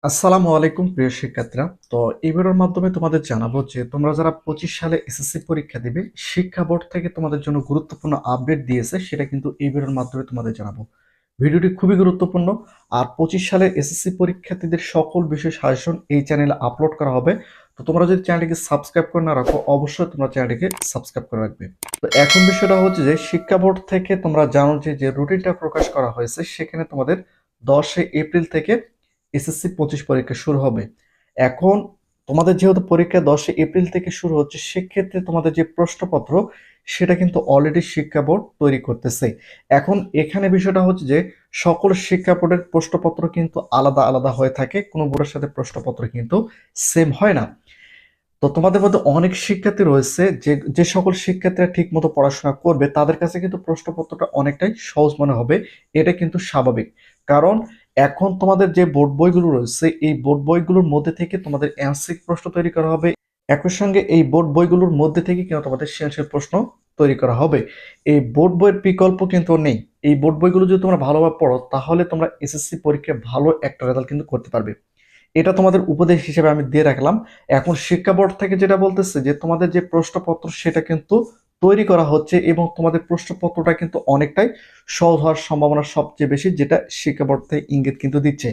আসসালামু আলাইকুম প্রিয় শিক্ষার্থীরা। তো এই ভিডিওর মাধ্যমে তোমাদের জানাবো যে তোমরা যারা 25 সালে এসএসসি পরীক্ষা দিবে, শিক্ষা বোর্ড থেকে তোমাদের জন্য গুরুত্বপূর্ণ আপডেট দিয়েছে, সেটা কিন্তু এই ভিডিওর মাধ্যমে তোমাদের জানাবো। ভিডিওটি খুবই গুরুত্বপূর্ণ। আর 25 সালে এসএসসি পরীক্ষার্থীদের সকল বিষয় সাজেশন এই চ্যানেলে আপলোড করা হবে। তো তোমরা যদি চ্যানেলটিকে সাবস্ক্রাইব করে না রাখো, অবশ্যই তোমরা চ্যানেলটিকে সাবস্ক্রাইব করে রাখবে। তো এখন বিষয়টা হচ্ছে যে শিক্ষা বোর্ড থেকে তোমরা জানো যে রুটিনটা প্রকাশ করা হয়েছে, সেখানে তোমাদের 10 এপ্রিল থেকে এসএসসি 25 পরীক্ষা শুরু হবে। এখন তোমাদের যেহেতু পরীক্ষা 10 এপ্রিল থেকে শুরু হচ্ছে, সেক্ষেত্রে তোমাদের যে প্রশ্নপত্র সেটা কিন্তু অলরেডি শিক্ষা বোর্ড তৈরি করতেছে। এখন এখানে বিষয়টা হচ্ছে যে সকল শিক্ষা বোর্ডের প্রশ্নপত্র কিন্তু আলাদা আলাদা হয়ে থাকে, কোনো বোর্ডের সাথে প্রশ্নপত্র কিন্তু সেম হয় না। তো তোমাদের মধ্যে অনেক শিক্ষার্থী রয়েছে যে যে সকল শিক্ষার্থীরা ঠিক মতো পড়াশোনা করবে, তাদের কাছে কিন্তু প্রশ্নপত্রটা অনেকটাই সহজ মনে হবে। এটা কিন্তু স্বাভাবিক, কারণ এখন তোমাদের যে বোর্ড বইগুলো রয়েছে, এই বোর্ড বইগুলোর মধ্যে থেকে তোমাদের এমসিকিউ প্রশ্ন তৈরি করা হবে। একই সঙ্গে এই বোর্ড বইগুলোর মধ্যে থেকে কিন্তু তোমাদের সৃজনশীল প্রশ্ন তৈরি করা হবে। এই বোর্ড বইয়ের বিকল্প কিন্তু নেই। এই বোর্ড বইগুলো যদি তোমরা ভালোভাবে পড়ো, তাহলে তোমরা এসএসসি পরীক্ষায় ভালো একটা রেজাল্ট কিন্তু করতে পারবে। এটা তোমাদের উপদেশ হিসেবে আমি দিয়ে রাখলাম। এখন শিক্ষা বোর্ড থেকে যেটা বলতেছে যে তোমাদের যে প্রশ্নপত্র সেটা কিন্তু তৈরি করা হচ্ছে, এবং তোমাদের প্রশ্নপত্রটা কিন্তু অনেকটাই সহজ হওয়ার সম্ভাবনা সবচেয়ে বেশি, যেটা শিক্ষা বোর্ড থেকে ইঙ্গিত কিন্তু দিচ্ছে।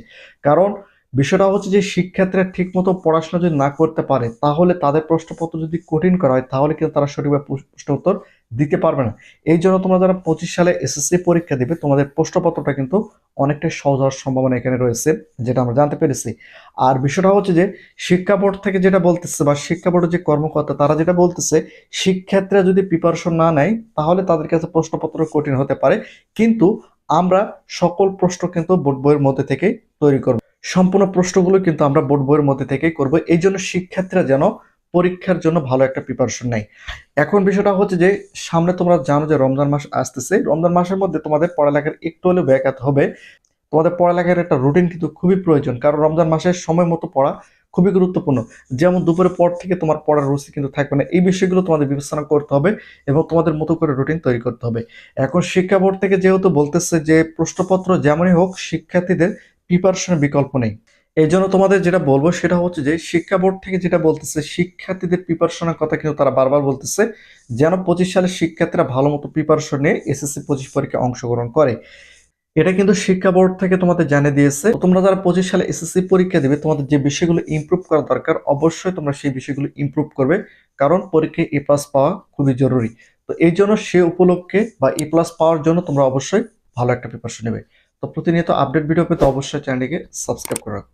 কারণ বিষয়টা হচ্ছে যে শিক্ষার্থীরা ঠিক মতো পড়াশোনা যদি না করতে পারে, তাহলে তাদের প্রশ্নপত্র যদি কঠিন করা হয়, তাহলে কিন্তু তারা সঠিকভাবে প্রশ্ন উত্তর দিতে পারবে না। এই জন্য তোমরা যারা 25 সালে এসএসসি পরীক্ষা দিবে, তোমাদের প্রশ্নপত্রটা কিন্তু অনেকটাই সহজ হওয়ার সম্ভাবনা এখানে রয়েছে, যেটা আমরা জানতে পেরেছি। আর বিষয়টা হচ্ছে যে শিক্ষা বোর্ড থেকে যেটা বলতেছে, বা শিক্ষা বোর্ডের যে কর্মকর্তা তারা যেটা বলতেছে, শিক্ষার্থীরা যদি প্রিপারেশন না নেয়, তাহলে তাদের কাছে প্রশ্নপত্র কঠিন হতে পারে। কিন্তু আমরা সকল প্রশ্ন কিন্তু বোর্ড বইয়ের মধ্যে থেকেই তৈরি করব। সম্পূর্ণ প্রশ্নগুলো কিন্তু আমরা বোর্ড বইয়ের মধ্যে থেকেই করব, এই জন্য শিক্ষার্থীরা যেন পরীক্ষার জন্য ভালো একটা প্রিপারেশন নেয়। এখন বিষয়টা হচ্ছে যে সামনে তোমরা জানো যে রমজান মাস আসতেছে। রমজান মাসের মধ্যে তোমাদের পড়ালেখার একটু হলেও ব্যাঘাত হবে। তোমাদের পড়ালেখার একটা রুটিন কিন্তু খুবই প্রয়োজন, কারণ রমজান মাসের সময় মতো পড়া খুবই গুরুত্বপূর্ণ। যেমন দুপুরের পর থেকে তোমার পড়ার রুচি কিন্তু থাকবে না, এই বিষয়গুলো তোমাদের বিবেচনা করতে হবে এবং তোমাদের মতো করে রুটিন তৈরি করতে হবে। এখন শিক্ষা বোর্ড থেকে যেহেতু বলতেছে যে প্রশ্নপত্র যেমনই হোক, শিক্ষার্থীদের প্রিপারেশনের বিকল্প নেই। এই জন্য তোমাদের যেটা বলবো সেটা হচ্ছে যে শিক্ষা বোর্ড থেকে যেটা বলতেছে, শিক্ষার্থীদের প্রিপারেশনের কথা কিন্তু তারা বারবার বলতেছে, যেন 25 সালের শিক্ষার্থীরা ভালো মতো প্রিপারেশন নিয়ে এসএসসি 25 পরীক্ষায় অংশগ্রহণ করে। এটা কিন্তু শিক্ষা বোর্ড থেকে তোমাদের জানিয়ে দিয়েছে। তো তোমরা যারা 25 সালে এসএসসি পরীক্ষা দিবে, তোমাদের যে বিষয়গুলো ইমপ্রুভ করা দরকার, অবশ্যই তোমরা সেই বিষয়গুলো ইমপ্রুভ করবে, কারণ পরীক্ষায় এ প্লাস পাওয়া খুবই জরুরি। তো এই জন্য সে উপলক্ষে বা এ প্লাস পাওয়ার জন্য তোমরা অবশ্যই ভালো একটা প্রিপারেশন নেবে। তো প্রতিনিয়ত আপডেট ভিডিও পেতে অবশ্যই চ্যানেলটিকে সাবস্ক্রাইব করে রাখো।